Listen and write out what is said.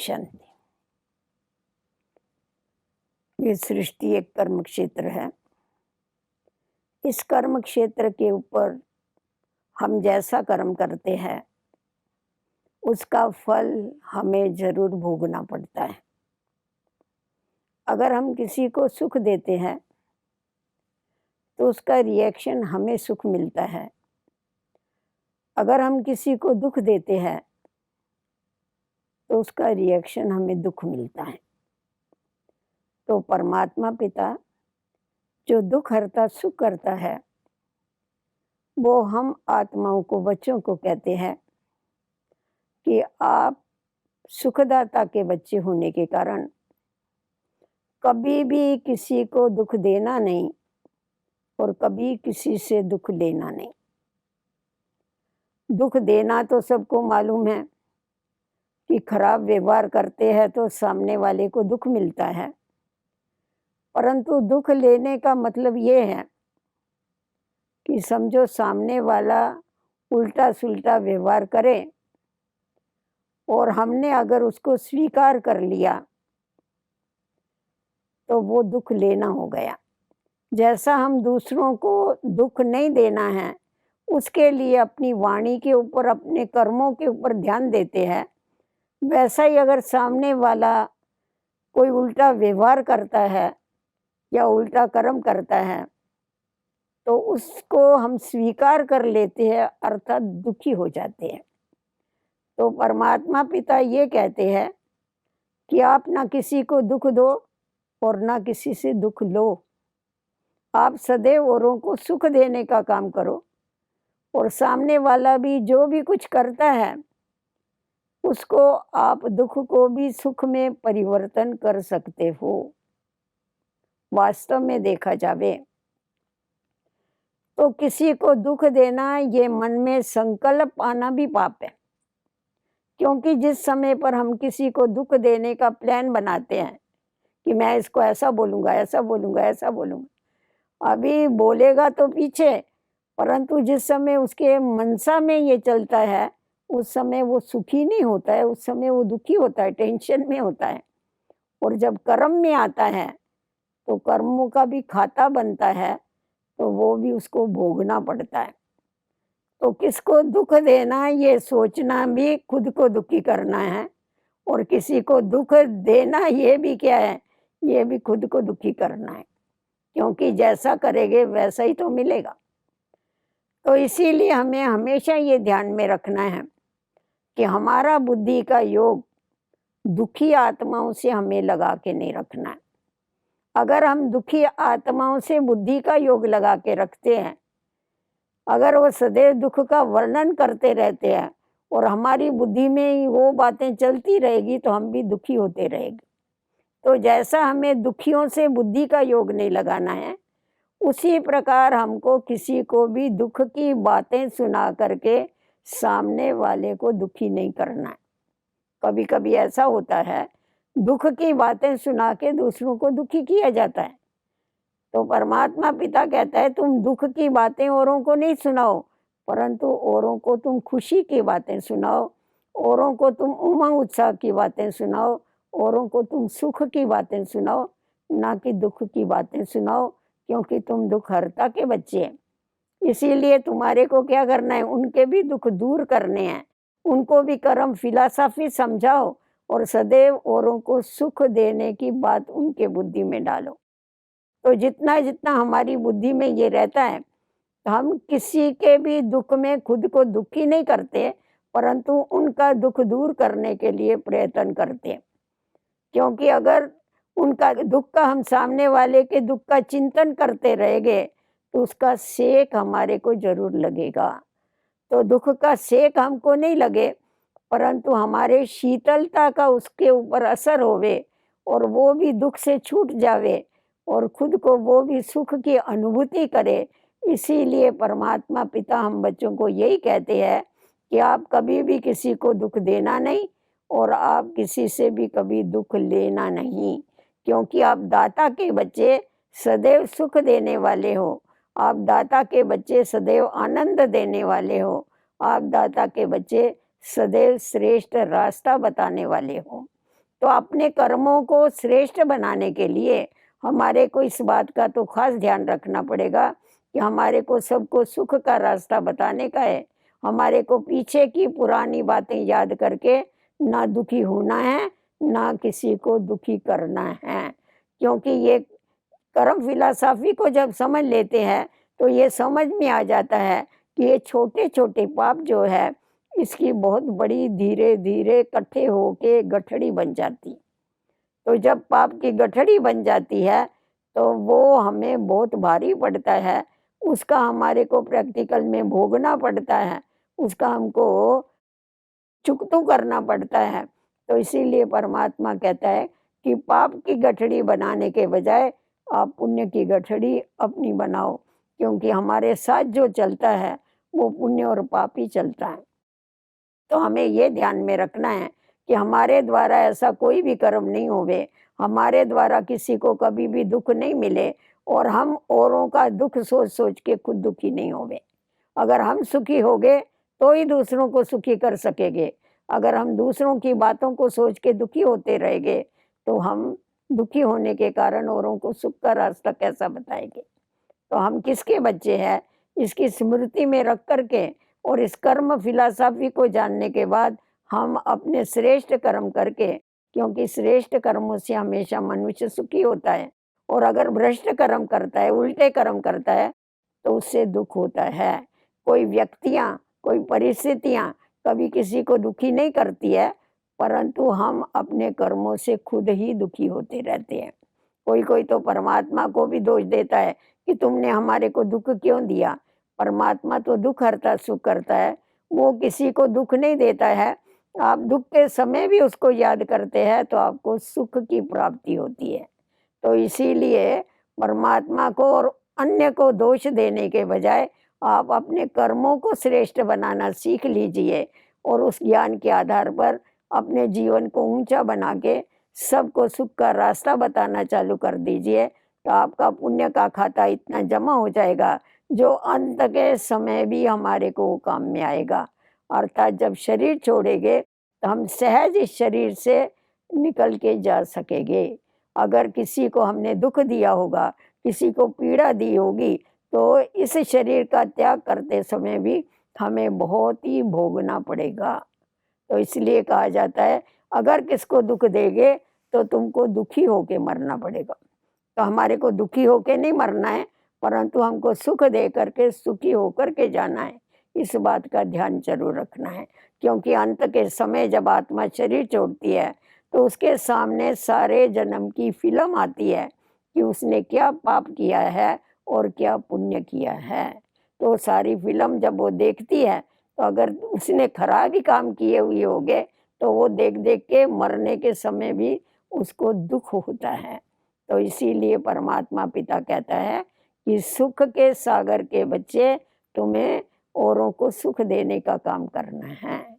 शांति। ये सृष्टि एक कर्म क्षेत्र है। इस कर्म क्षेत्र के ऊपर हम जैसा कर्म करते हैं उसका फल हमें जरूर भोगना पड़ता है। अगर हम किसी को सुख देते हैं तो उसका रिएक्शन हमें सुख मिलता है। अगर हम किसी को दुख देते हैं तो उसका रिएक्शन हमें दुख मिलता है। तो परमात्मा पिता जो दुख हरता सुख करता है वो हम आत्माओं को, बच्चों को कहते हैं कि आप सुखदाता के बच्चे होने के कारण कभी भी किसी को दुख देना नहीं और कभी किसी से दुख लेना नहीं। दुख देना तो सबको मालूम है कि खराब व्यवहार करते हैं तो सामने वाले को दुख मिलता है, परंतु दुख लेने का मतलब ये है कि समझो सामने वाला उल्टा सुल्टा व्यवहार करे और हमने अगर उसको स्वीकार कर लिया तो वो दुख लेना हो गया। जैसा हम दूसरों को दुख नहीं देना है उसके लिए अपनी वाणी के ऊपर, अपने कर्मों के ऊपर ध्यान देते हैं, वैसा ही अगर सामने वाला कोई उल्टा व्यवहार करता है या उल्टा कर्म करता है तो उसको हम स्वीकार कर लेते हैं, अर्थात दुखी हो जाते हैं। तो परमात्मा पिता ये कहते हैं कि आप ना किसी को दुख दो और ना किसी से दुख लो। आप सदैव औरों को सुख देने का काम करो और सामने वाला भी जो भी कुछ करता है उसको आप दुख को भी सुख में परिवर्तन कर सकते हो। वास्तव में देखा जावे तो किसी को दुख देना, ये मन में संकल्प आना भी पाप है। क्योंकि जिस समय पर हम किसी को दुख देने का प्लान बनाते हैं कि मैं इसको ऐसा बोलूँगा, ऐसा बोलूँगा, ऐसा बोलूँगा, अभी बोलेगा तो पीछे, परंतु जिस समय उसके मनसा में ये चलता है उस समय वो सुखी नहीं होता है, उस समय वो दुखी होता है, टेंशन में होता है। और जब कर्म में आता है तो कर्मों का भी खाता बनता है तो वो भी उसको भोगना पड़ता है। तो किसको दुख देना ये सोचना भी खुद को दुखी करना है, और किसी को दुख देना ये भी क्या है, ये भी खुद को दुखी करना है, क्योंकि जैसा करेंगे वैसा ही तो मिलेगा। तो इसीलिए हमें हमेशा ये ध्यान में रखना है कि हमारा बुद्धि का योग दुखी आत्माओं से हमें लगा के नहीं रखना है। अगर हम दुखी आत्माओं से बुद्धि का योग लगा के रखते हैं, अगर वो सदैव दुख का वर्णन करते रहते हैं और हमारी बुद्धि में वो बातें चलती रहेगी तो हम भी दुखी होते रहेंगे। तो जैसा हमें दुखियों से बुद्धि का योग नहीं लगाना है, उसी प्रकार हमको किसी को भी दुख की बातें सुना करके सामने वाले को दुखी नहीं करना है। कभी कभी ऐसा होता है दुख की बातें सुना के दूसरों को दुखी किया जाता है। तो परमात्मा पिता कहता है तुम दुख की बातें औरों को नहीं सुनाओ, परंतु औरों को तुम खुशी की बातें सुनाओ, औरों को तुम उमंग उत्साह की बातें सुनाओ, औरों को तुम सुख की बातें सुनाओ, ना कि दुख की बातें सुनाओ, क्योंकि तुम दुख हरता के बच्चे हैं। इसीलिए तुम्हारे को क्या करना है, उनके भी दुख दूर करने हैं, उनको भी कर्म फिलॉसफी समझाओ और सदैव औरों को सुख देने की बात उनके बुद्धि में डालो। तो जितना जितना हमारी बुद्धि में ये रहता है तो हम किसी के भी दुख में खुद को दुखी नहीं करते, परंतु उनका दुख दूर करने के लिए प्रयत्न करते हैं। क्योंकि अगर उनका दुख का, हम सामने वाले के दुख का चिंतन करते रहेंगे तो उसका सेक हमारे को जरूर लगेगा। तो दुख का सेक हमको नहीं लगे, परंतु हमारे शीतलता का उसके ऊपर असर होवे और वो भी दुख से छूट जावे और खुद को वो भी सुख की अनुभूति करे। इसीलिए परमात्मा पिता हम बच्चों को यही कहते हैं कि आप कभी भी किसी को दुख देना नहीं और आप किसी से भी कभी दुख लेना नहीं, क्योंकि आप दाता के बच्चे सदैव सुख देने वाले हो, आप दाता के बच्चे सदैव आनंद देने वाले हो, आप दाता के बच्चे सदैव श्रेष्ठ रास्ता बताने वाले हो। तो अपने कर्मों को श्रेष्ठ बनाने के लिए हमारे को इस बात का तो खास ध्यान रखना पड़ेगा कि हमारे को सबको सुख का रास्ता बताने का है। हमारे को पीछे की पुरानी बातें याद करके ना दुखी होना है, ना किसी को दुखी करना है। क्योंकि ये कर्म फिलॉसफी को जब समझ लेते हैं तो ये समझ में आ जाता है कि ये छोटे-छोटे पाप जो है इसकी बहुत बड़ी धीरे-धीरे इकट्ठे होके गठड़ी बन जाती। तो जब पाप की गठड़ी बन जाती है तो वो हमें बहुत भारी पड़ता है, उसका हमारे को प्रैक्टिकल में भोगना पड़ता है, उसका हमको चुकतू करना पड़ता है। तो इसीलिए परमात्मा कहता है कि पाप की गठड़ी बनाने के बजाय आप पुण्य की गठड़ी अपनी बनाओ, क्योंकि हमारे साथ जो चलता है वो पुण्य और पाप ही चलता है। तो हमें ये ध्यान में रखना है कि हमारे द्वारा ऐसा कोई भी कर्म नहीं होवे, हमारे द्वारा किसी को कभी भी दुख नहीं मिले और हम औरों का दुख सोच-सोच के खुद दुखी नहीं होवे। अगर हम सुखी होंगे तो ही दूसरों को सुखी कर सकेंगे। अगर हम दूसरों की बातों को सोच के दुखी होते रहेंगे तो हम दुखी होने के कारण औरों को सुख का रास्ता कैसा बताएंगे। तो हम किसके बच्चे हैं, इसकी स्मृति में रख कर के और इस कर्म फिलॉसफी को जानने के बाद हम अपने श्रेष्ठ कर्म करके, क्योंकि श्रेष्ठ कर्मों से हमेशा मनुष्य सुखी होता है और अगर भ्रष्ट कर्म करता है, उल्टे कर्म करता है तो उससे दुख होता है। कोई व्यक्तियाँ, कोई परिस्थितियाँ कभी किसी को दुखी नहीं करती है, परंतु हम अपने कर्मों से खुद ही दुखी होते रहते हैं। कोई-कोई तो परमात्मा को भी दोष देता है कि तुमने हमारे को दुःख क्यों दिया? परमात्मा तो दुःख हरता सुख करता है, वो किसी को दुःख नहीं देता है। आप दुःख के समय भी उसको याद करते हैं तो आपको सुख की प्राप्ति होती है। तो इसीलिए परमात्मा को और अन्य को दोष देने के बजाय आप अपने कर्मों को श्रेष्ठ बनाना सीख लीजिए और उस ज्ञान के आधार पर अपने जीवन को ऊंचा बना के सबको सुख का रास्ता बताना चालू कर दीजिए। तो आपका पुण्य का खाता इतना जमा हो जाएगा जो अंत के समय भी हमारे को वो काम में आएगा। अर्थात जब शरीर छोड़ेंगे तो हम सहज इस शरीर से निकल के जा सकेंगे। अगर किसी को हमने दुख दिया होगा, किसी को पीड़ा दी होगी, तो इस शरीर का त्याग करते समय भी हमें बहुत ही भोगना पड़ेगा। तो इसलिए कहा जाता है अगर किसको दुख देंगे तो तुमको दुखी होके मरना पड़ेगा। तो हमारे को दुखी होके नहीं मरना है, परंतु हमको सुख दे करके सुखी होकर के जाना है। इस बात का ध्यान जरूर रखना है, क्योंकि अंत के समय जब आत्मा शरीर छोड़ती है तो उसके सामने सारे जन्म की फिल्म आती है कि उसने क्या पाप किया है और क्या पुण्य किया है। तो सारी फिल्म जब वो देखती है तो अगर उसने खराब ही काम किए हुए होंगे तो वो देख देख के मरने के समय भी उसको दुख होता है। तो इसीलिए परमात्मा पिता कहता है कि सुख के सागर के बच्चे, तुम्हें औरों को सुख देने का काम करना है।